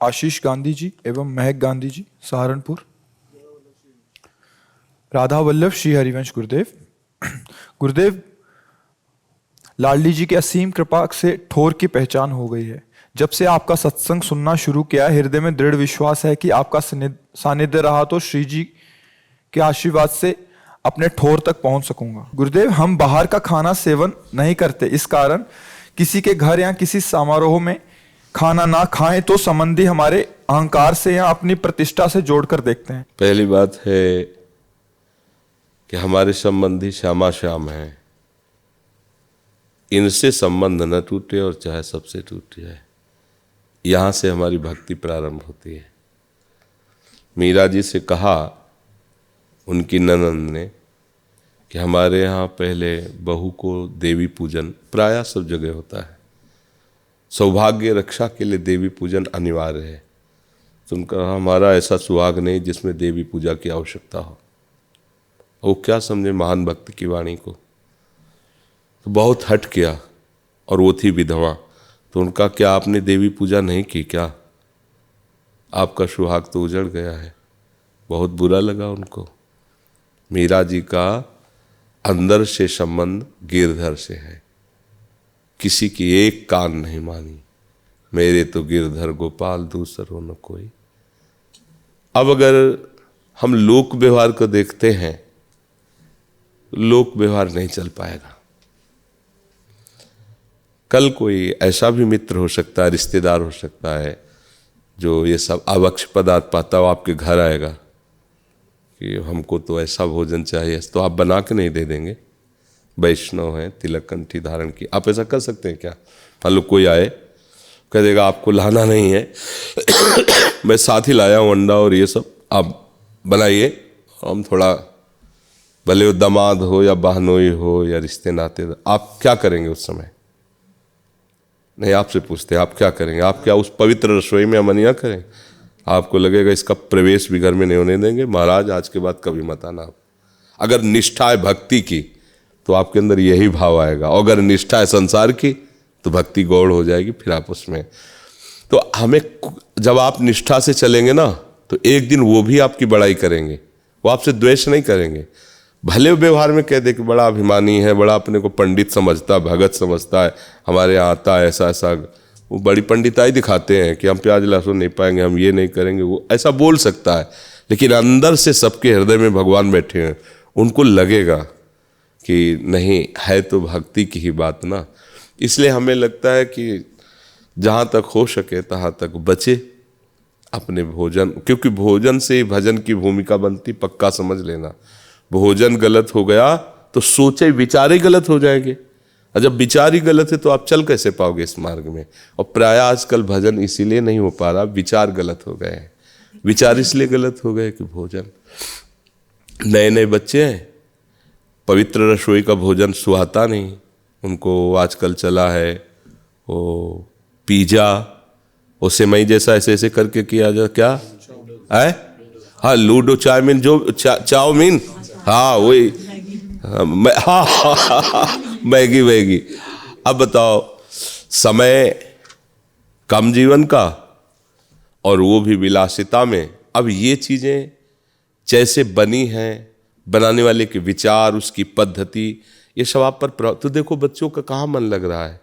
आशीष गांधी जी एवं महक गांधी जी, सहारनपुर। राधा वल्लभ श्री हरिवंश गुरुदेव। गुरुदेव, लाडली जी की असीम कृपा से ठोर की पहचान हो गई है। जब से आपका सत्संग सुनना शुरू किया, हृदय में दृढ़ विश्वास है कि आपका सानिध्य रहा तो श्री जी के आशीर्वाद से अपने ठोर तक पहुंच सकूंगा। गुरुदेव, हम बाहर का खाना सेवन नहीं करते, इस कारण किसी के घर या किसी समारोह में खाना ना खाएं तो संबंधी हमारे अहंकार से या अपनी प्रतिष्ठा से जोड़कर देखते हैं। पहली बात है कि हमारे संबंधी श्यामा श्याम हैं, इनसे संबंध न टूटे और चाहे सबसे टूट जाए। यहाँ से हमारी भक्ति प्रारंभ होती है। मीरा जी से कहा उनकी ननंद ने कि हमारे यहाँ पहले बहू को देवी पूजन प्रायः सब जगह होता है, सौभाग्य रक्षा के लिए देवी पूजन अनिवार्य है। तो उनका हमारा ऐसा सुहाग नहीं जिसमें देवी पूजा की आवश्यकता हो। वो क्या समझे महान भक्त की वाणी को, तो बहुत हट किया। और वो थी विधवा, तो उनका क्या आपने देवी पूजा नहीं की क्या? आपका सुहाग तो उजड़ गया है। बहुत बुरा लगा उनको। मीरा जी का अंदर से संबंध गिरधर से है, किसी की एक कान नहीं मानी। मेरे तो गिरधर गोपाल दूसरो न कोई। अब अगर हम लोक व्यवहार को देखते हैं, लोक व्यवहार नहीं चल पाएगा। कल कोई ऐसा भी मित्र हो सकता है, रिश्तेदार हो सकता है, जो ये सब आवश्य पदार्थ पाता हो आपके घर आएगा कि हमको तो ऐसा भोजन चाहिए, तो आप बना के नहीं दे देंगे? वैष्णव हैं, तिलक कंठी धारण की, आप ऐसा कर सकते हैं क्या? मान लो कोई आए, कह देगा आपको लाना नहीं है मैं साथ ही लाया हूँ अंडा और ये सब, आप बनाइए। हम थोड़ा, भले वो दामाद हो या बहनोई हो या रिश्ते नाते, आप क्या करेंगे उस समय? नहीं, आपसे पूछते हैं आप क्या करेंगे? आप क्या उस पवित्र रसोई में अमनिया करें? आपको लगेगा इसका प्रवेश भी घर में नहीं होने देंगे, महाराज आज के बाद कभी मत आना। अगर निष्ठा है भक्ति की तो आपके अंदर यही भाव आएगा, और अगर निष्ठा है संसार की तो भक्ति गौड़ हो जाएगी फिर आप उसमें। तो हमें, जब आप निष्ठा से चलेंगे ना, तो एक दिन वो भी आपकी बड़ाई करेंगे, वो आपसे द्वेष नहीं करेंगे। भले व्यवहार में कह दे कि बड़ा अभिमानी है, बड़ा अपने को पंडित समझता है, भगत समझता है, हमारे यहाँ आता है ऐसा ऐसा, वो बड़ी पंडिताई दिखाते हैं कि हम प्याज लहसुन नहीं पाएंगे, हम ये नहीं करेंगे, वो ऐसा बोल सकता है। लेकिन अंदर से सबके हृदय में भगवान बैठे हैं, उनको लगेगा कि नहीं है तो भक्ति की ही बात ना। इसलिए हमें लगता है कि जहाँ तक हो सके तहाँ तक बचे अपने भोजन, क्योंकि भोजन से ही भजन की भूमिका बनती, पक्का समझ लेना। भोजन गलत हो गया तो सोचे विचारे गलत हो जाएंगे, और जब विचार ही गलत है तो आप चल कैसे पाओगे इस मार्ग में? और प्राय आजकल भजन इसीलिए नहीं हो पा रहा, विचार गलत हो गए हैं। विचार इसलिए गलत हो गए कि भोजन, नए नए बच्चे हैं, पवित्र रसोई का भोजन सुहाता नहीं उनको। आजकल चला है वो पिज्जा, वो सेमई जैसा ऐसे ऐसे करके किया जा, क्या है? हाँ, लूडो चाउमीन, जो चाउमीन, हाँ वही, हाँ मैगी मैगी। अब बताओ, समय कम जीवन का और वो भी विलासिता में। अब ये चीज़ें जैसे बनी हैं, बनाने वाले के विचार, उसकी पद्धति, ये सब आप पर तो देखो बच्चों का कहाँ मन लग रहा है।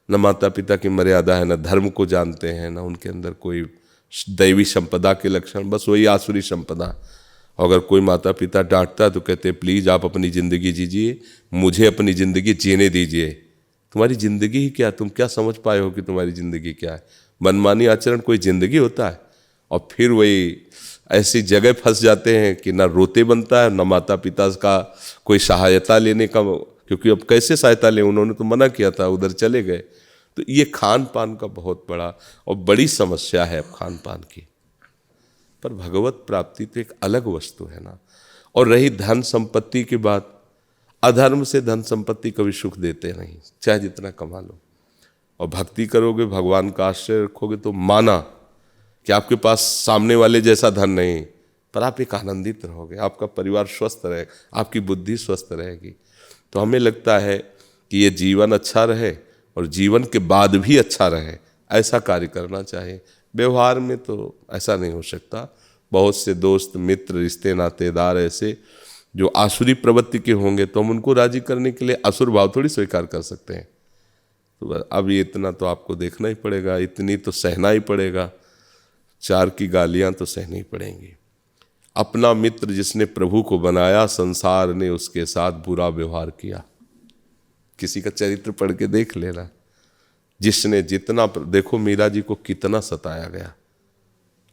न माता पिता की मर्यादा है, न धर्म को जानते हैं, न उनके अंदर कोई दैवी संपदा के लक्षण, बस वही आसुरी संपदा। अगर कोई माता पिता डांटता तो कहते प्लीज़ आप अपनी ज़िंदगी जीजिए, मुझे अपनी ज़िंदगी जीने दीजिए। तुम्हारी ज़िंदगी ही क्या, तुम क्या समझ पाए हो कि तुम्हारी ज़िंदगी क्या है? मनमानी आचरण कोई ज़िंदगी होता है? और फिर वही ऐसी जगह फंस जाते हैं कि ना रोते बनता है, ना माता पिता का कोई सहायता लेने का, क्योंकि अब कैसे सहायता लें, उन्होंने तो मना किया था, उधर चले गए। तो ये खान पान का बहुत बड़ा और बड़ी समस्या है अब खान पान की। पर भगवत प्राप्ति तो एक अलग वस्तु है ना। और रही धन संपत्ति की बात, अधर्म से धन संपत्ति कभी सुख देते नहीं, चाहे जितना कमा लो। और भक्ति करोगे, भगवान का आश्रय रखोगे, तो माना कि आपके पास सामने वाले जैसा धन नहीं, पर आप एक आनंदित रहोगे, आपका परिवार स्वस्थ रहेगा, आपकी बुद्धि स्वस्थ रहेगी। तो हमें लगता है कि ये जीवन अच्छा रहे और जीवन के बाद भी अच्छा रहे, ऐसा कार्य करना चाहिए। व्यवहार में तो ऐसा नहीं हो सकता। बहुत से दोस्त मित्र रिश्ते नातेदार ऐसे जो आसुरी प्रवृत्ति के होंगे तो हम उनको राजी करने के लिए असुर भाव थोड़ी स्वीकार कर सकते हैं। तो अब ये इतना तो आपको देखना ही पड़ेगा, इतनी तो सहना ही पड़ेगा, 4 की गालियां तो सहनी पड़ेंगी। अपना मित्र जिसने प्रभु को बनाया, संसार ने उसके साथ बुरा व्यवहार किया। किसी का चरित्र पढ़ के देख लेना, जिसने जितना, देखो मीरा जी को कितना सताया गया।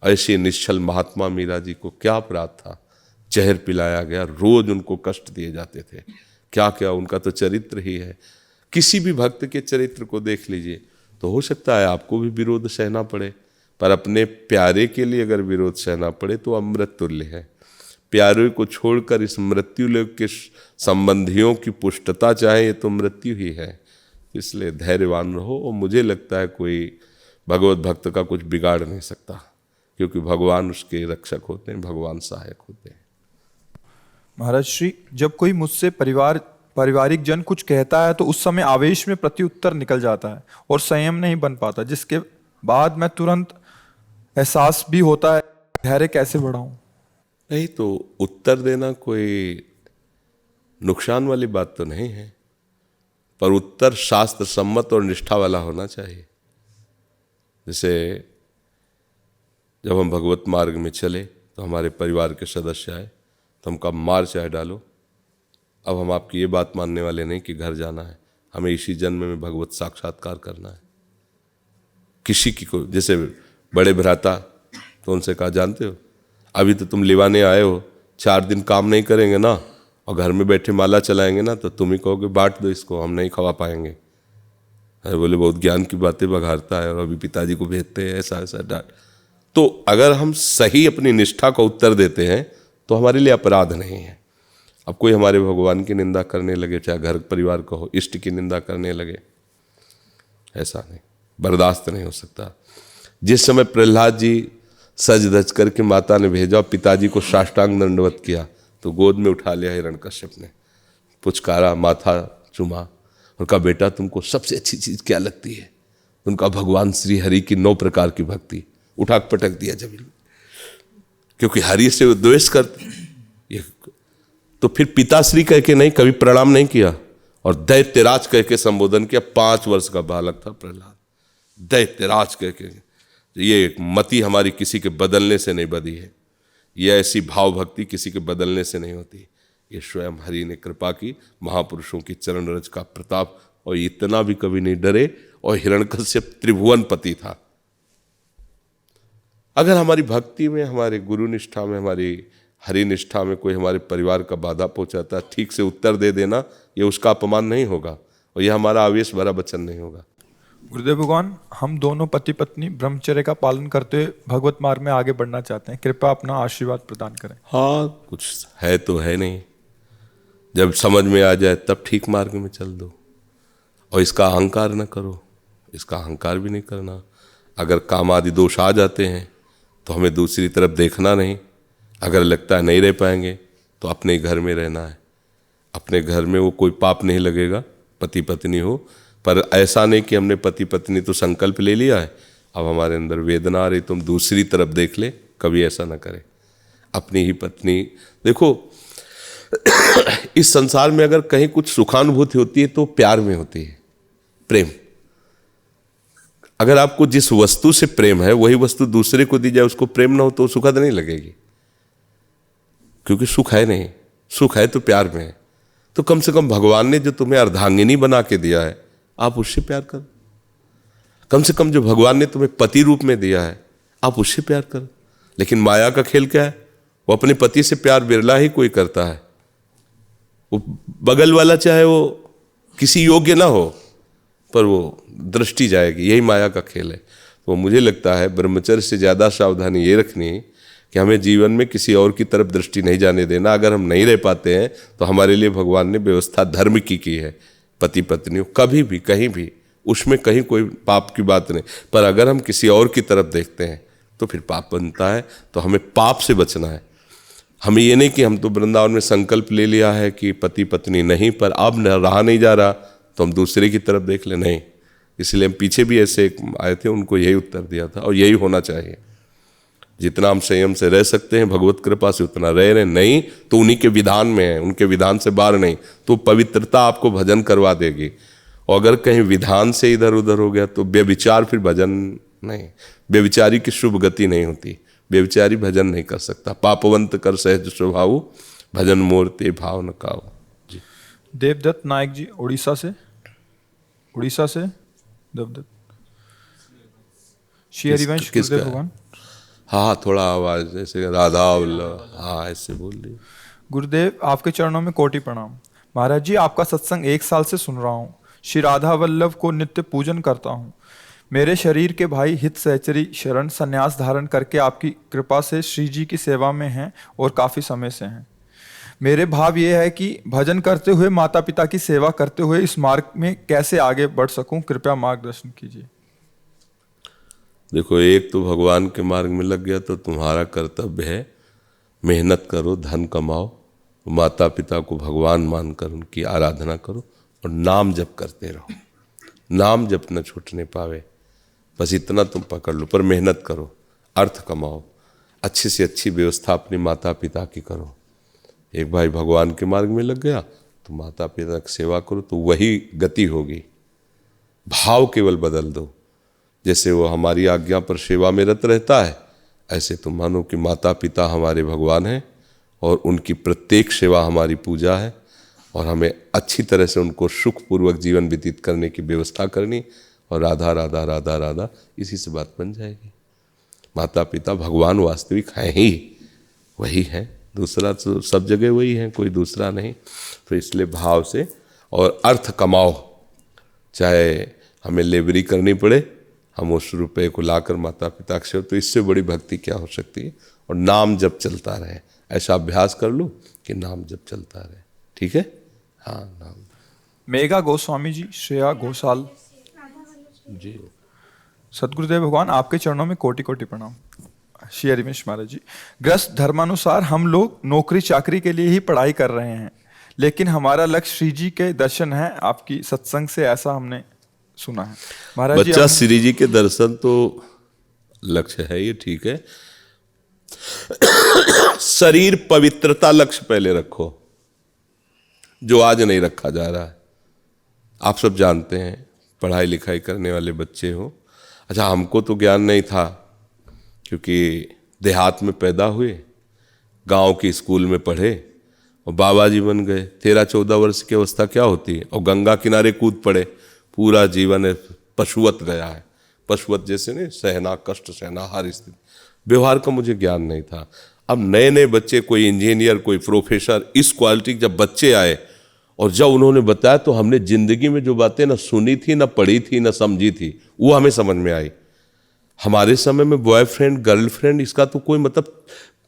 ऐसे निश्चल महात्मा मीरा जी को क्या अपराध था, जहर पिलाया गया, रोज उनको कष्ट दिए जाते थे। क्या क्या उनका तो चरित्र ही है। किसी भी भक्त के चरित्र को देख लीजिए तो हो सकता है आपको भी विरोध सहना पड़े, पर अपने प्यारे के लिए अगर विरोध सहना पड़े तो अमृत तुल्य है। प्यारे को छोड़कर इस मृत्यु लोक के संबंधियों की पुष्टता चाहे, ये तो मृत्यु ही है। इसलिए धैर्यवान रहो, और मुझे लगता है कोई भगवत भक्त का कुछ बिगाड़ नहीं सकता, क्योंकि भगवान उसके रक्षक होते हैं, भगवान सहायक होते हैं। महाराज श्री, जब कोई मुझसे पारिवारिक जन कुछ कहता है तो उस समय आवेश में प्रत्युत्तर निकल जाता है और संयम नहीं बन पाता, जिसके बाद मैं तुरंत एहसास भी होता है धैर्य कैसे बढ़ाऊं। नहीं तो उत्तर देना कोई नुकसान वाली बात तो नहीं है, पर उत्तर शास्त्र सम्मत और निष्ठा वाला होना चाहिए। जैसे जब हम भगवत मार्ग में चले तो हमारे परिवार के सदस्य आए तो हम कहा मार चाहे डालो, अब हम आपकी ये बात मानने वाले नहीं कि घर जाना है, हमें इसी जन्म में भगवत साक्षात्कार करना है। किसी की को, जैसे बड़े भ्राता, तो उनसे कहा जानते हो अभी तो तुम लिवाने आए हो, 4 दिन काम नहीं करेंगे ना और घर में बैठे माला चलाएंगे ना, तो तुम ही कहोगे बांट दो इसको, हम नहीं खवा पाएंगे। अरे बोले बहुत ज्ञान की बातें बघारता है और अभी पिताजी को भेजते हैं, ऐसा ऐसा डांट। तो अगर हम सही अपनी निष्ठा का उत्तर देते हैं तो हमारे लिए अपराध नहीं है। अब कोई हमारे भगवान की निंदा करने लगे, चाहे घर परिवार का हो, इष्ट की निंदा करने लगे, ऐसा नहीं, बर्दाश्त नहीं हो सकता। जिस समय प्रहलाद जी सज धज करके माता ने भेजा, पिताजी को साष्टांग दंडवत किया, तो गोद में उठा लिया हिरण्यकश्यप ने, पुचकारा, माथा चुमा और कहा बेटा तुमको सबसे अच्छी चीज क्या लगती है? उनका भगवान श्री हरि की 9 प्रकार की भक्ति, उठा पटक दिया जमीन, क्योंकि हरि से वो द्वेष करते। ये तो फिर पिताश्री कह के नहीं, कभी प्रणाम नहीं किया और दैत्यराज कह के संबोधन किया। 5 वर्ष का बालक था प्रहलाद, दैत्यराज कह के। ये एक मति हमारी किसी के बदलने से नहीं बदी है, ये ऐसी भाव भक्ति किसी के बदलने से नहीं होती। ये स्वयं हरि ने कृपा की, महापुरुषों की चरण रज का प्रताप, और इतना भी कभी नहीं डरे। और हिरण्यकश्यप त्रिभुवन पति था। अगर हमारी भक्ति में, हमारे गुरु निष्ठा में, हमारी हरि निष्ठा में कोई हमारे परिवार का बाधा पहुंचाता है, ठीक से उत्तर दे देना, ये उसका अपमान नहीं होगा और यह हमारा आवेश भरा वचन नहीं होगा। गुरुदेव भगवान, हम दोनों पति पत्नी ब्रह्मचर्य का पालन करते हुए भगवत मार्ग में आगे बढ़ना चाहते हैं, कृपया अपना आशीर्वाद प्रदान करें। हाँ, कुछ है तो है नहीं, जब समझ में आ जाए तब ठीक मार्ग में चल दो। और इसका अहंकार न करो, इसका अहंकार भी नहीं करना। अगर काम आदि दोष आ जाते हैं तो हमें दूसरी तरफ देखना नहीं। अगर लगता है नहीं रह पाएंगे तो अपने घर में रहना है। अपने घर में वो कोई पाप नहीं लगेगा, पति पत्नी हो, पर ऐसा नहीं कि हमने पति पत्नी तो संकल्प ले लिया है, अब हमारे अंदर वेदना आ रही तो हम दूसरी तरफ देख ले, कभी ऐसा ना करें। अपनी ही पत्नी, देखो इस संसार में अगर कहीं कुछ सुखानुभूति होती है तो प्यार में होती है, प्रेम। अगर आपको जिस वस्तु से प्रेम है वही वस्तु दूसरे को दी जाए, उसको प्रेम ना हो तो सुखद नहीं लगेगी, क्योंकि सुख है नहीं। सुख है तो प्यार में है। तो कम से कम भगवान ने जो तुम्हें अर्धांगिनी बना के दिया है, आप उससे प्यार करो। कम से कम जो भगवान ने तुम्हें पति रूप में दिया है, आप उससे प्यार करो। लेकिन माया का खेल क्या है? वो अपने पति से प्यार बिरला ही कोई करता है। वो बगल वाला चाहे वो किसी योग्य ना हो, पर वो दृष्टि जाएगी, यही माया का खेल है। तो मुझे लगता है ब्रह्मचर्य से ज़्यादा सावधानी ये रखनी कि हमें जीवन में किसी और की तरफ दृष्टि नहीं जाने देना। अगर हम नहीं रह पाते हैं तो हमारे लिए भगवान ने व्यवस्था धर्म की है। पति पत्नी कभी भी कहीं भी, उसमें कहीं कोई पाप की बात नहीं, पर अगर हम किसी और की तरफ देखते हैं तो फिर पाप बनता है। तो हमें पाप से बचना है। हमें ये नहीं कि हम तो वृंदावन में संकल्प ले लिया है कि पति पत्नी नहीं, पर अब रहा नहीं जा रहा तो हम दूसरे की तरफ देख ले, नहीं। इसलिए हम पीछे भी ऐसे एक आए थे, उनको यही उत्तर दिया था, और यही होना चाहिए। जितना हम संयम से रह सकते हैं भगवत कृपा से उतना रह रहे, नहीं तो उन्हीं के विधान में है, उनके विधान से बाहर नहीं, तो पवित्रता आपको भजन करवा देगी। और अगर कहीं विधान से इधर उधर हो गया तो बेविचार फिर भजन नहीं, बेविचारी की शुभ गति नहीं होती, बेविचारी भजन नहीं कर सकता। पापवंत कर सहज स्वभाव, भजन मूर्ति भाव न काऊ। जी। देवदत्त नायक जी उड़ीसा से देवदत्त। श्री हरिवंश किसका? गुरुदेव भगवान। हाँ, थोड़ा आवाज जैसे राधा वल्लभ, हाँ ऐसे बोल रही। गुरुदेव आपके चरणों में कोटि प्रणाम। महाराज जी आपका सत्संग 1 साल से सुन रहा हूँ। श्री राधा वल्लभ को नित्य पूजन करता हूँ। मेरे शरीर के भाई हित सहचरी शरण संन्यास धारण करके आपकी कृपा से श्री जी की सेवा में हैं और काफी समय से हैं। मेरे भाव ये है कि भजन करते हुए माता पिता की सेवा करते हुए इस मार्ग में कैसे आगे बढ़ सकूं, कृपया मार्गदर्शन कीजिए। देखो, एक तो भगवान के मार्ग में लग गया तो तुम्हारा कर्तव्य है मेहनत करो, धन कमाओ, माता पिता को भगवान मानकर उनकी आराधना करो और नाम जप करते रहो। नाम जप न छूटने पावे, बस इतना तुम पकड़ लो, पर मेहनत करो, अर्थ कमाओ, अच्छी से अच्छी व्यवस्था अपनी माता पिता की करो। एक भाई भगवान के मार्ग में लग गया तो माता पिता की सेवा करो, तो वही गति होगी। भाव केवल बदल दो, जैसे वो हमारी आज्ञा पर सेवा में रत रहता है, ऐसे तुम मानो कि माता पिता हमारे भगवान हैं और उनकी प्रत्येक सेवा हमारी पूजा है, और हमें अच्छी तरह से उनको सुखपूर्वक जीवन व्यतीत करने की व्यवस्था करनी, और राधा राधा राधा राधा, इसी से बात बन जाएगी। माता पिता भगवान वास्तविक हैं ही, वही हैं, दूसरा तो सब जगह वही है, कोई दूसरा नहीं। तो इसलिए भाव से और अर्थ कमाओ, चाहे हमें लेबरी करनी पड़े, हम उस रुपये को लाकर माता पिता के सेवा, तो इससे बड़ी भक्ति क्या हो सकती है। और नाम जब चलता रहे, ऐसा अभ्यास कर लो कि नाम जब चलता रहे। ठीक है, हाँ नाम। मेघा गोस्वामी जी, श्रेया घोषाल जी। सतगुरुदेव भगवान आपके चरणों में कोटि कोटि प्रणाम। श्री हरिवंश महाराज जी, ग्रस्त धर्मानुसार हम लोग नौकरी चाकरी के लिए ही पढ़ाई कर रहे हैं, लेकिन हमारा लक्ष्य श्री जी के दर्शन है। आपकी सत्संग से ऐसा हमने सुना है। महाराज जी, बच्चा श्री जी के दर्शन तो लक्ष्य है, ये ठीक है। शरीर पवित्रता लक्ष्य पहले रखो, जो आज नहीं रखा जा रहा है। आप सब जानते हैं, पढ़ाई लिखाई करने वाले बच्चे हो। अच्छा, हमको तो ज्ञान नहीं था, क्योंकि देहात में पैदा हुए, गांव के स्कूल में पढ़े और बाबा जी बन गए। 13-14 वर्ष की अवस्था क्या होती है, और गंगा किनारे कूद पड़े। पूरा जीवन पशुवत गया है, पशुवत जैसे नहीं, सहना, कष्ट सहना हर स्थिति। व्यवहार का मुझे ज्ञान नहीं था। अब नए नए बच्चे, कोई इंजीनियर, कोई प्रोफेसर, इस क्वालिटी के जब बच्चे आए और जब उन्होंने बताया, तो हमने जिंदगी में जो बातें ना सुनी थी, ना पढ़ी थी, ना समझी थी, वो हमें समझ में आई। हमारे समय में बॉयफ्रेंड गर्लफ्रेंड इसका तो कोई मतलब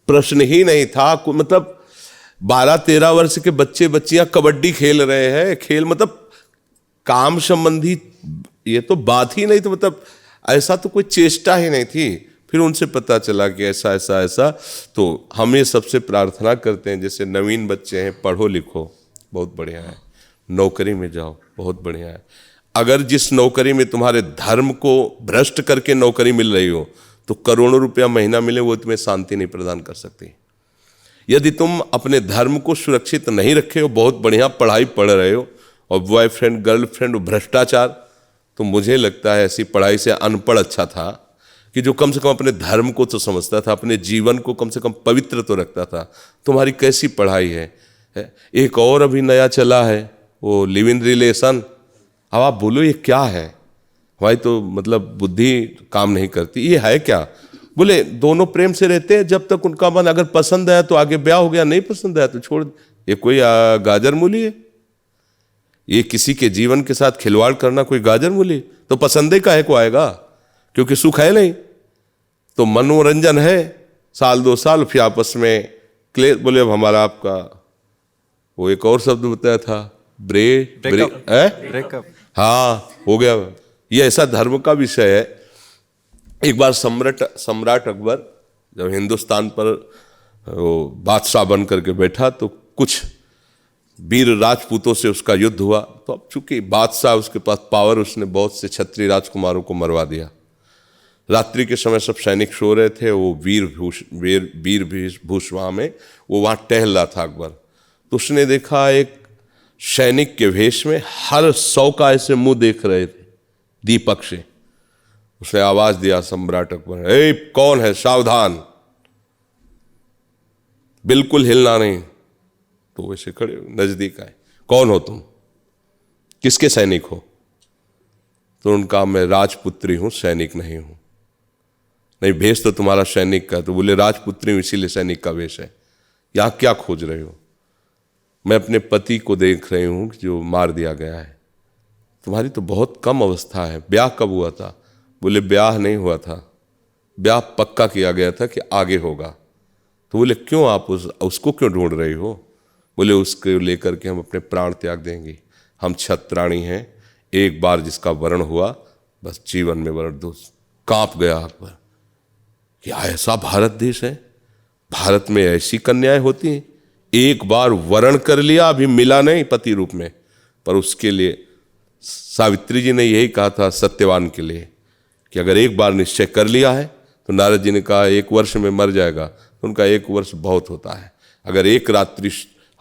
प्रश्न ही नहीं था। कोई मतलब 12-13 वर्ष के बच्चे बच्चियां कबड्डी खेल रहे हैं, खेल मतलब काम संबंधी ये तो बात ही नहीं, तो मतलब ऐसा तो कोई चेष्टा ही नहीं थी। फिर उनसे पता चला कि ऐसा ऐसा ऐसा। तो हम ये सबसे प्रार्थना करते हैं, जैसे नवीन बच्चे हैं, पढ़ो लिखो, बहुत बढ़िया है, नौकरी में जाओ, बहुत बढ़िया है। अगर जिस नौकरी में तुम्हारे धर्म को भ्रष्ट करके नौकरी मिल रही हो, तो करोड़ों रुपया महीना मिले, वो तुम्हें शांति नहीं प्रदान कर सकती। यदि तुम अपने धर्म को सुरक्षित नहीं रखे हो, बहुत बढ़िया पढ़ाई पढ़ रहे हो, और बॉयफ्रेंड गर्लफ्रेंड भ्रष्टाचार, तो मुझे लगता है ऐसी पढ़ाई से अनपढ़ अच्छा था कि जो कम से कम अपने धर्म को तो समझता था, अपने जीवन को कम से कम पवित्र तो रखता था। तुम्हारी कैसी पढ़ाई है। एक और अभी नया चला है, वो लिव इन रिलेशन। अब आप बोलो ये क्या है, भाई तो मतलब बुद्धि काम नहीं करती। ये है क्या? बोले दोनों प्रेम से रहते हैं, जब तक उनका मन, अगर पसंद आया तो आगे ब्याह हो गया, नहीं पसंद आया तो छोड़। ये कोई गाजर मूली है? ये किसी के जीवन के साथ खिलवाड़ करना कोई गाजर मूली? तो पसंदे काहे को आएगा, क्योंकि सुख है नहीं। तो मनोरंजन है, 1-2 साल, फिर आपस में क्लेश। बोले अब हमारा आपका वो एक और शब्द बताया था, ब्रेकअप। हाँ, हो गया। ये ऐसा धर्म का विषय है। एक बार सम्राट अकबर जब हिंदुस्तान पर वो बादशाह बन करके बैठा, तो कुछ वीर राजपूतों से उसका युद्ध हुआ। तो अब चूंकि बादशाह उसके पास पावर, उसने बहुत से क्षत्रिय राजकुमारों को मरवा दिया। रात्रि के समय सब सैनिक सो रहे थे, वो वीर भूषवा में वो वहाँ टहल रहा था अकबर। तो उसने देखा एक सैनिक के वेश में हर 100 का ऐसे मुंह देख रहे थे दीपक से। उसने आवाज दिया सम्राट अकबर, ए कौन है, सावधान, बिल्कुल हिलना नहीं। तो वैसे खड़े नजदीक आए, कौन हो तुम, किसके सैनिक हो? तो उनका मैं राजपुत्री हूं, सैनिक नहीं हूं। नहीं, भेष तो तुम्हारा सैनिक का। तो बोले राजपुत्री हूं, इसीलिए सैनिक का वेश है। यहां क्या खोज रहे हो? मैं अपने पति को देख रही हूं जो मार दिया गया है। तुम्हारी तो बहुत कम अवस्था है, ब्याह कब हुआ था? बोले ब्याह नहीं हुआ था, ब्याह पक्का किया गया था कि आगे होगा। तो बोले क्यों, आप उसको क्यों ढूंढ रही हो? बोले उसको लेकर के हम अपने प्राण त्याग देंगे। हम क्षत्राणी हैं, एक बार जिसका वरण हुआ बस जीवन में वरण दो। कांप गया अकबर, क्या ऐसा भारत देश है? भारत में ऐसी कन्याएं होती हैं? एक बार वरण कर लिया, अभी मिला नहीं पति रूप में। पर उसके लिए सावित्री जी ने यही कहा था सत्यवान के लिए कि अगर एक बार निश्चय कर लिया है, तो नारद जी ने कहा 1 वर्ष में मर जाएगा, तो उनका 1 वर्ष बहुत होता है। अगर एक रात्रि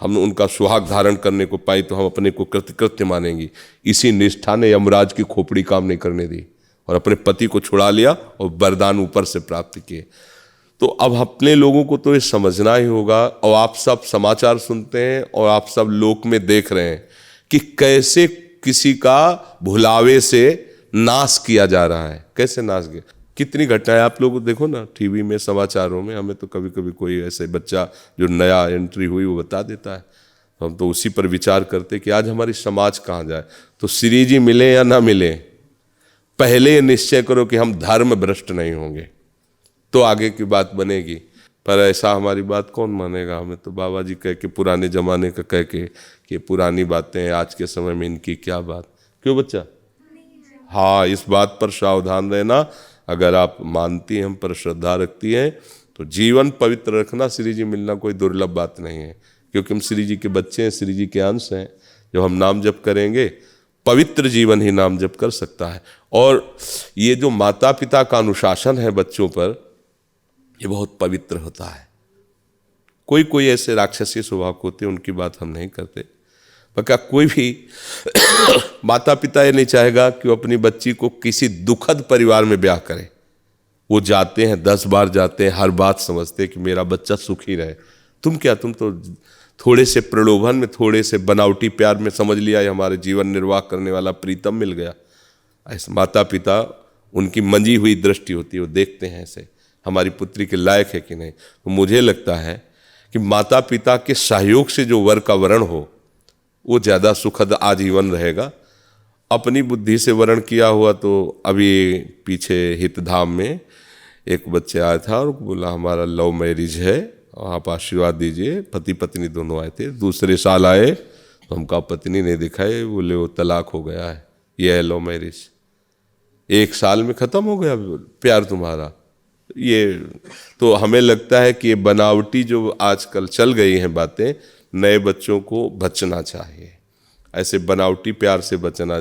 हम उनका सुहाग धारण करने को पाई तो हम अपने को कृतकृत्य मानेंगी। इसी निष्ठा ने यमराज की खोपड़ी काम नहीं करने दी और अपने पति को छुड़ा लिया और वरदान ऊपर से प्राप्त किए। तो अब अपने लोगों को तो ये समझना ही होगा। और आप सब समाचार सुनते हैं और आप सब लोक में देख रहे हैं कि कैसे किसी का भुलावे से नाश किया जा रहा है। कैसे नाश किया, कितनी घटनाएं आप लोग देखो ना टीवी में, समाचारों में। हमें तो कभी कभी कोई ऐसे बच्चा जो नया एंट्री हुई वो बता देता है, तो हम तो उसी पर विचार करते कि आज हमारी समाज कहाँ जाए। तो श्री जी मिले या ना मिले, पहले निश्चय करो कि हम धर्म भ्रष्ट नहीं होंगे, तो आगे की बात बनेगी। पर ऐसा हमारी बात कौन मानेगा? हमें तो बाबा जी कह के, पुराने जमाने का कह के कि पुरानी बातें हैं, आज के समय में इनकी क्या बात। क्यों बच्चा? हाँ, इस बात पर सावधान रहना। अगर आप मानती हैं, हम पर श्रद्धा रखती हैं, तो जीवन पवित्र रखना। श्री जी मिलना कोई दुर्लभ बात नहीं है, क्योंकि हम श्री जी के बच्चे हैं, श्री जी के अंश हैं। जब हम नाम जप करेंगे, पवित्र जीवन ही नाम जप कर सकता है। और ये जो माता पिता का अनुशासन है बच्चों पर, ये बहुत पवित्र होता है। कोई कोई ऐसे राक्षसी स्वभाव के होते हैं, उनकी बात हम नहीं करते। पर क्या कोई भी माता पिता ये नहीं चाहेगा कि वो अपनी बच्ची को किसी दुखद परिवार में ब्याह करे? वो जाते हैं, 10 बार जाते हैं, हर बात समझते हैं कि मेरा बच्चा सुखी रहे। तुम क्या, तुम तो थोड़े से प्रलोभन में, थोड़े से बनावटी प्यार में समझ लिया ये हमारे जीवन निर्वाह करने वाला प्रीतम मिल गया। ऐसे माता पिता, उनकी मंजी हुई दृष्टि होती है, वो देखते हैं ऐसे हमारी पुत्री के लायक है कि नहीं। तो मुझे लगता है कि माता पिता के सहयोग से जो वर का वरण हो वो ज़्यादा सुखद आजीवन रहेगा। अपनी बुद्धि से वरण किया हुआ, तो अभी पीछे हितधाम में एक बच्चे आया था और बोला हमारा लव मैरिज है, आप आशीर्वाद दीजिए। पति पत्नी दोनों आए थे, दूसरे साल आए तो हमका पत्नी नहीं दिखाई, बोले वो तलाक हो गया है, ये है लव मैरिज। 1 साल में ख़त्म हो गया प्यार तुम्हारा। ये तो हमें लगता है कि ये बनावटी जो आजकल चल गई हैं बातें, नए बच्चों को बचना चाहिए, ऐसे बनावटी प्यार से बचना।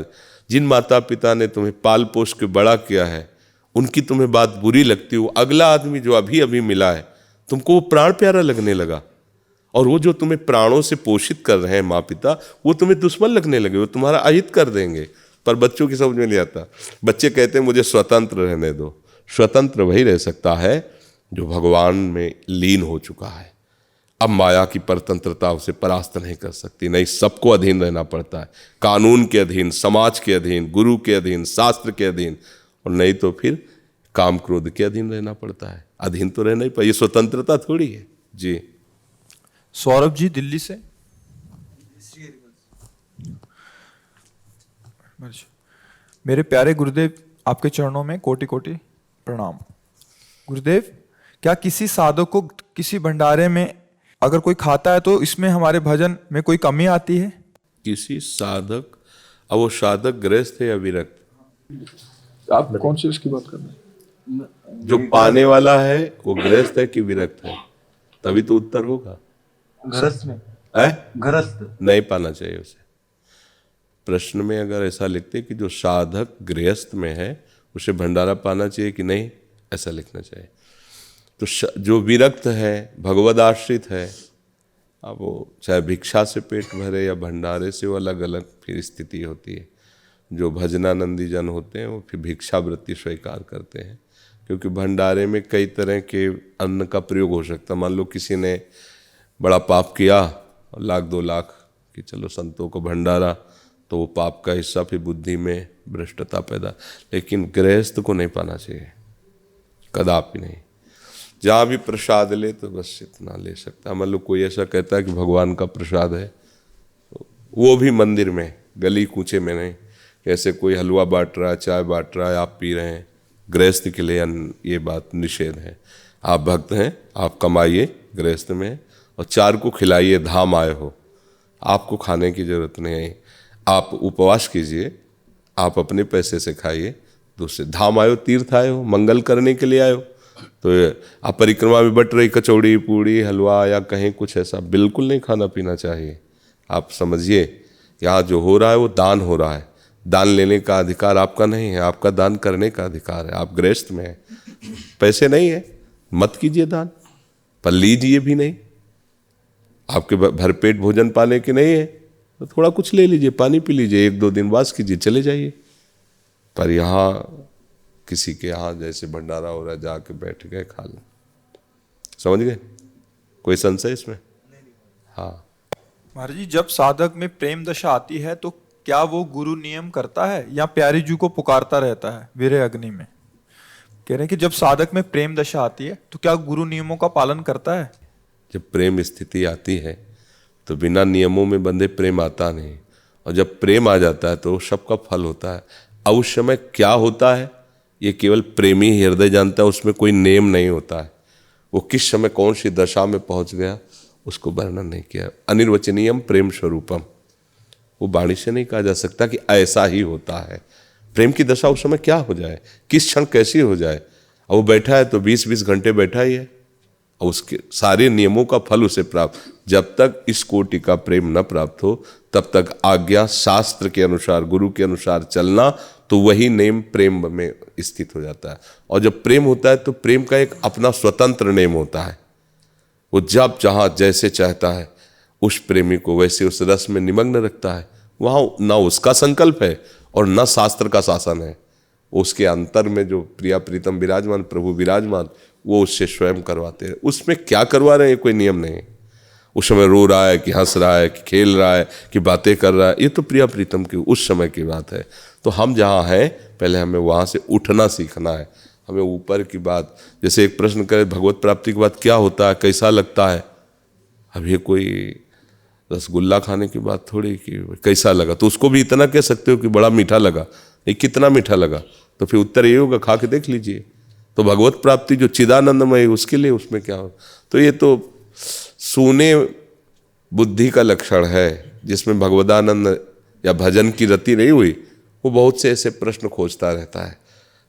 जिन माता पिता ने तुम्हें पाल पोस के बड़ा किया है, उनकी तुम्हें बात बुरी लगती हो, अगला आदमी जो अभी अभी मिला है तुमको वो प्राण प्यारा लगने लगा, और वो जो तुम्हें प्राणों से पोषित कर रहे हैं माँ पिता, वो तुम्हें दुश्मन लगने लगे, वो तुम्हारा अहित कर देंगे। पर बच्चों की समझ में नहीं आता। बच्चे कहते हैं मुझे स्वतंत्र रहने दो। स्वतंत्र वही रह सकता है जो भगवान में लीन हो चुका है। अब माया की परतंत्रता उसे परास्त नहीं कर सकती। नहीं, सबको अधीन रहना पड़ता है, कानून के अधीन, समाज के अधीन, गुरु के अधीन, शास्त्र के अधीन, और नहीं तो फिर काम क्रोध के अधीन रहना पड़ता है। अधीन तो रहना ही पड़ेगा, ये स्वतंत्रता थोड़ी है जी। सौरभ जी दिल्ली से। मेरे प्यारे गुरुदेव, आपके चरणों में कोटि कोटि प्रणाम। गुरुदेव, क्या किसी साधक को किसी भंडारे में अगर कोई खाता है तो इसमें हमारे भजन में कोई कमी आती है? किसी साधक, अब वो साधक गृहस्थ है या विरक्त? आप कौन सी उसकी बात कर रहे हैं? जो पाने वाला है वो गृहस्थ है कि विरक्त है? तभी तो उत्तर होगा। गृहस्थ में है? गृहस्थ नहीं पाना चाहिए उसे। प्रश्न में अगर ऐसा लिखते कि जो साधक गृहस्थ में है उसे भंडारा पाना चाहिए कि नहीं, ऐसा लिखना चाहिए। तो जो विरक्त है, भगवद आश्रित है, अब वो चाहे भिक्षा से पेट भरे या भंडारे से, वो अलग अलग फिर स्थिति होती है। जो भजनानंदी जन होते हैं वो फिर भिक्षावृत्ति स्वीकार करते हैं, क्योंकि भंडारे में कई तरह के अन्न का प्रयोग हो सकता है। मान लो किसी ने बड़ा पाप किया, 1,00,000-2,00,000 कि चलो संतों को भंडारा, तो वो पाप का हिस्सा फिर बुद्धि में भ्रष्टता पैदा। लेकिन गृहस्थ को नहीं पाना चाहिए, कदापि नहीं। जहाँ भी प्रसाद ले तो बस इतना ले सकता है। मान लो कोई ऐसा कहता है कि भगवान का प्रसाद है, तो वो भी मंदिर में, गली कूचे में नहीं। कैसे कोई हलवा बांट रहा है, चाय बांट रहा है, आप पी रहे हैं, गृहस्थ के लिए ये बात निषेध है। आप भक्त हैं, आप कमाइए गृहस्थ में और 4 को खिलाइए, धाम आए हो, आपको खाने की जरूरत नहीं है। आप उपवास कीजिए, आप अपने पैसे से खाइए, दूसरे धाम आए हो, तीर्थ आए हो, मंगल करने के लिए आए हो। तो आप परिक्रमा में बट रही कचौड़ी पूड़ी हलवा या कहीं कुछ ऐसा बिल्कुल नहीं खाना पीना चाहिए। आप समझिए यहाँ जो हो रहा है वो दान हो रहा है। दान लेने का अधिकार आपका नहीं है, आपका दान करने का अधिकार है। आप गृहस्थ में हैं, पैसे नहीं है, मत कीजिए दान, पर लीजिए भी नहीं। आपके भरपेट भोजन पाने के नहीं है तो थोड़ा कुछ ले लीजिए, पानी पी लीजिए, 1-2 दिन वास कीजिए, चले जाइए। पर यहाँ किसी के यहाँ जैसे भंडारा हो रहा है, जाके बैठ गए, खा लें। समझ गए? कोई संशय इसमें? हाँ महाराज जी, जब साधक में प्रेम दशा आती है तो क्या वो गुरु नियम करता है या प्यारी जी को पुकारता रहता है वीर्य अग्नि में? कह रहे हैं कि जब साधक में प्रेम दशा आती है तो क्या गुरु नियमों का पालन करता है? जब प्रेम स्थिति आती है तो बिना नियमों में बंधे प्रेम आता नहीं, और जब प्रेम आ जाता है तो सबका फल होता है। अब उस समय क्या होता है ये केवल प्रेमी हृदय जानता है, उसमें कोई नियम नहीं होता है। वो किस समय कौन सी दशा में पहुंच गया उसको वर्णन नहीं किया। अनिर्वचनीयम प्रेम स्वरूपम, वो वाणी से नहीं कहा जा सकता कि ऐसा ही होता है। प्रेम की दशा उस समय क्या हो जाए, किस क्षण कैसी हो जाए। अब वो बैठा है तो 20-20 घंटे बैठा ही है, और उसके सारे नियमों का फल उसे प्राप्त। जब तक इस कोटि का प्रेम न प्राप्त हो तब तक आज्ञा शास्त्र के अनुसार, गुरु के अनुसार चलना, तो वही नेम प्रेम में स्थित हो जाता है। और जब प्रेम होता है तो प्रेम का एक अपना स्वतंत्र नेम होता है। वो जब जहाँ जैसे चाहता है उस प्रेमी को वैसे उस रस में निमग्न रखता है। वहाँ ना उसका संकल्प है और न शास्त्र का शासन है। उसके अंतर में जो प्रिया प्रीतम विराजमान, प्रभु विराजमान, वो उससे स्वयं करवाते हैं। उसमें क्या करवा रहे हैं कोई नियम नहीं। उस समय रो रहा है कि हंस रहा है कि खेल रहा है कि बातें कर रहा है, ये तो प्रिया प्रीतम की उस समय की बात है। तो हम जहाँ हैं पहले हमें वहाँ से उठना सीखना है। हमें ऊपर की बात, जैसे एक प्रश्न करे भगवत प्राप्ति के बाद क्या होता है, कैसा लगता है, अब ये कोई रसगुल्ला खाने की बात थोड़ी कि कैसा लगा, तो उसको भी इतना कह सकते हो कि बड़ा मीठा लगा, ये कितना मीठा लगा, तो फिर उत्तर ये होगा खा के देख लीजिए। तो भगवत प्राप्ति जो चिदानंदमय उसके लिए उसमें क्या हो, तो ये तो सूने बुद्धि का लक्षण है। जिसमें भगवदानंद या भजन की रति नहीं हुई वो बहुत से ऐसे प्रश्न खोजता रहता है।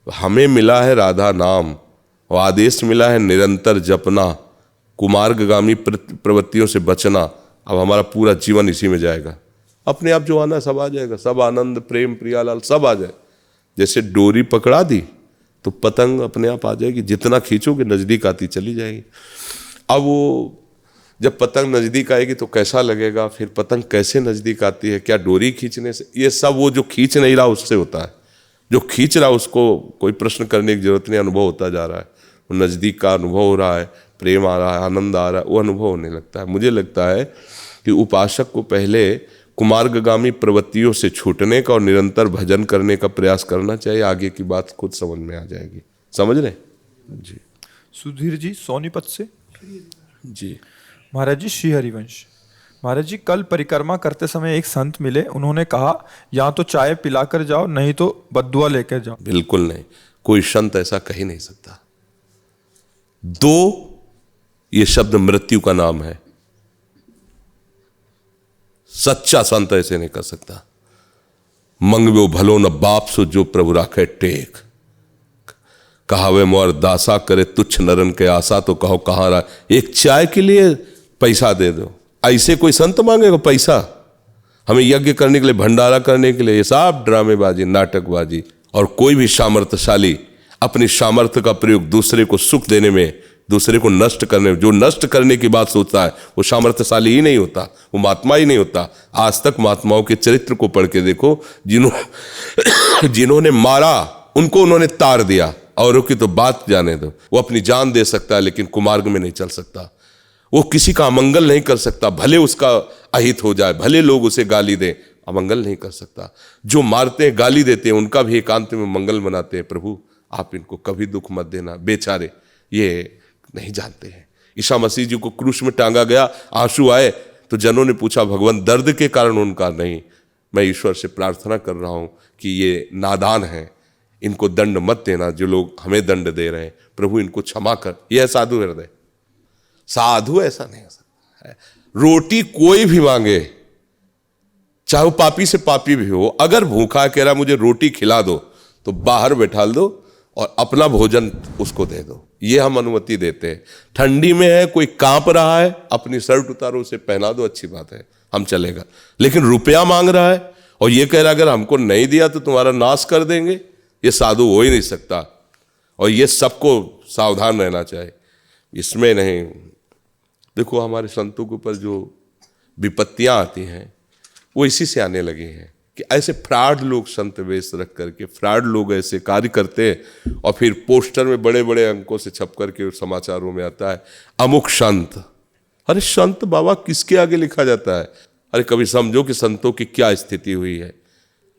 हमें मिला है राधा नाम और आदेश मिला है निरंतर जपना, कुमार्गगामी प्रवृत्तियों से बचना। अब हमारा पूरा जीवन इसी में जाएगा, अपने आप जो आना सब आ जाएगा, सब आनंद प्रेम प्रियालाल सब आ जाए। जैसे डोरी पकड़ा दी तो पतंग अपने आप आ जाएगी, जितना खींचोगे नज़दीक आती चली जाएगी। अब वो जब पतंग नज़दीक आएगी तो कैसा लगेगा, फिर पतंग कैसे नज़दीक आती है, क्या डोरी खींचने से, ये सब वो जो खींच नहीं रहा उससे होता है। जो खींच रहा उसको कोई प्रश्न करने की जरूरत नहीं, अनुभव होता जा रहा है। वो नज़दीक का अनुभव हो रहा है, प्रेम आ रहा है, आनंद आ रहा है, वो अनुभव होने लगता है। मुझे लगता है कि उपासक को पहले कुमार्गगामी प्रवृत्तियों से छूटने का और निरंतर भजन करने का प्रयास करना चाहिए। आगे की बात खुद समझ में आ जाएगी। समझ रहे जी? सुधीर जी सोनीपत से। जी महाराज जी, श्री हरिवंश महाराज जी, कल परिक्रमा करते समय एक संत मिले, उन्होंने कहा या तो चाय पिलाकर जाओ नहीं तो बद्दुआ लेकर जाओ। बिल्कुल नहीं, कोई संत ऐसा कह ही नहीं सकता। 2 ये शब्द मृत्यु का नाम है। सच्चा संत ऐसे नहीं कर सकता। मंगवो भलो न बाप सो जो प्रभु राखे टेक, कहावे मोर दासा करे तुच्छ नरन के आशा, तो कहो कहाँ रहा। एक चाय के लिए पैसा दे दो, ऐसे कोई संत मांगेगा पैसा हमें यज्ञ करने के लिए, भंडारा करने के लिए? ये सब ड्रामेबाजी, नाटकबाजी। और कोई भी सामर्थ्यशाली अपनी सामर्थ्य का प्रयोग दूसरे को सुख देने में, दूसरे को नष्ट करने में, जो नष्ट करने की बात सोचता है वो सामर्थ्यशाली ही नहीं होता, वो महात्मा ही नहीं होता। आज तक महात्माओं के चरित्र को पढ़ के देखो, जिन्होंने मारा उनको उन्होंने तार दिया, औरों की तो बात जाने दो। वो अपनी जान दे सकता है लेकिन कुमार्ग में नहीं चल सकता। वो किसी का अमंगल नहीं कर सकता, भले उसका अहित हो जाए, भले लोग उसे गाली दें, अमंगल नहीं कर सकता। जो मारते हैं, गाली देते हैं, उनका भी एकांत में मंगल मनाते हैं। प्रभु आप इनको कभी दुख मत देना, बेचारे ये नहीं जानते हैं। ईसा मसीह जी को क्रूस में टांगा गया, आंसू आए तो जनों ने पूछा भगवान दर्द के कारण उनका नहीं, मैं ईश्वर से प्रार्थना कर रहा हूं कि ये नादान है, इनको दंड मत देना, जो लोग हमें दंड दे रहे हैं, प्रभु इनको क्षमा कर। यह साधु हृदय। साधु ऐसा नहीं हो सकता है। रोटी कोई भी मांगे, चाहे वो पापी से पापी भी हो, अगर भूखा कह रहा मुझे रोटी खिला दो, तो बाहर बैठा दो और अपना भोजन उसको दे दो, ये हम अनुमति देते हैं। ठंडी में है, कोई कांप रहा है, अपनी शर्ट उतारो, उसे पहना दो, अच्छी बात है, हम चलेगा। लेकिन रुपया मांग रहा है और ये कह रहा अगर हमको नहीं दिया तो तुम्हारा नाश कर देंगे, ये साधु हो ही नहीं सकता। और ये सबको सावधान रहना चाहिए, इसमें नहीं। देखो हमारे संतों के ऊपर जो विपत्तियां आती हैं वो इसी से आने लगी हैं कि ऐसे फ्रॉड लोग संत वेश रख करके, फ्रॉड लोग ऐसे कार्य करते हैं और फिर पोस्टर में बड़े बड़े अंकों से छप करके समाचारों में आता है अमुक संत। अरे संत बाबा किसके आगे लिखा जाता है? अरे कभी समझो कि संतों की क्या स्थिति हुई है।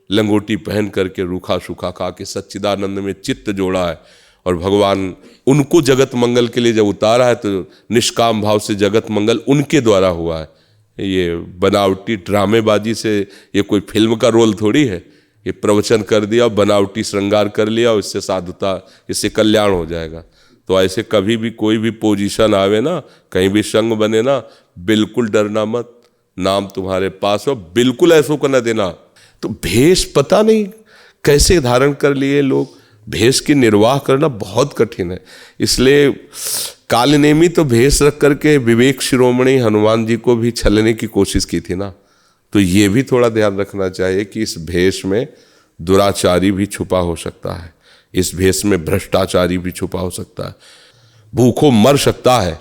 लंगोटी पहन करके रूखा सूखा खा के सच्चिदानंद में चित्त जोड़ा है, और भगवान उनको जगत मंगल के लिए जब उतारा है तो निष्काम भाव से जगत मंगल उनके द्वारा हुआ है। ये बनावटी ड्रामेबाजी से ये कोई फिल्म का रोल थोड़ी है। ये प्रवचन कर दिया, बनावटी श्रृंगार कर लिया, इससे साधुता, इससे कल्याण हो जाएगा। तो ऐसे कभी भी कोई भी पोजीशन आवे ना, कहीं भी संग बने ना, बिल्कुल डरना मत, नाम तुम्हारे पास हो, बिल्कुल ऐसो को न देना। तो भेष पता नहीं कैसे धारण कर लिए लोग, भेष की निर्वाह करना बहुत कठिन है। इसलिए कालनेमी तो भेष रख करके विवेक शिरोमणि हनुमान जी को भी छलने की कोशिश की थी ना। तो ये भी थोड़ा ध्यान रखना चाहिए कि इस भेष में दुराचारी भी छुपा हो सकता है, इस भेष में भ्रष्टाचारी भी छुपा हो सकता है, भूखों मर सकता है,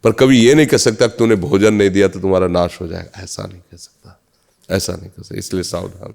पर कभी ये नहीं कह सकता कि तूने भोजन नहीं दिया तो तुम्हारा नाश हो जाएगा। ऐसा नहीं कह सकता, ऐसा नहीं कह सकता। इसलिए सावधान।